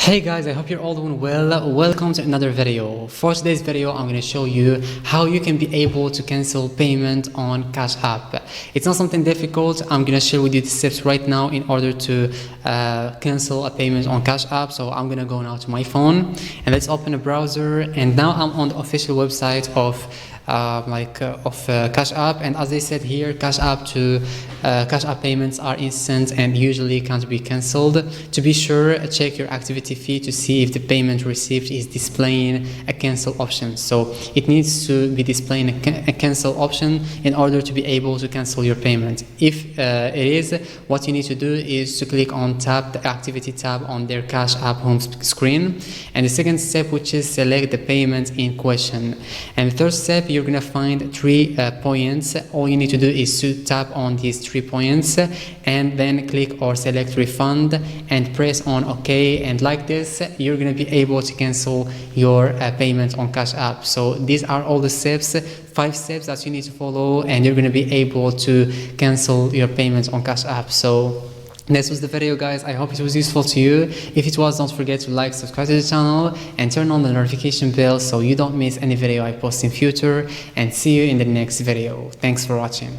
Hey guys, I hope you're all doing well. Welcome to another video. For today's video, I'm going to show you how you can be able to cancel payment on Cash App. It's not something difficult. I'm going to share with you the steps right now in order to cancel a payment on Cash App. So I'm going to go now to my phone and let's open a browser. And now I'm on the official website of Cash App, and as I said here, Cash App payments are instant and usually can't be cancelled. To be sure, check your activity feed to see if the payment received is displaying a cancel option. So it needs to be displaying a cancel option in order to be able to cancel your payment. If it is, what you need to do is to click on the activity tab on their Cash App home screen, and the second step, which is select the payment in question, and the third step, you're gonna find 3 points. All you need to do is to tap on these 3 points and then click or select refund and press on OK, and like this you're gonna be able to cancel your payment on Cash App. So these are all the steps, 5 steps that you need to follow, and you're gonna be able to cancel your payments on Cash App. So this was the video, guys. I hope it was useful to you. If it was, don't forget to like, subscribe to the channel and turn on the notification bell so you don't miss any video I post in future, and see you in the next video. Thanks for watching.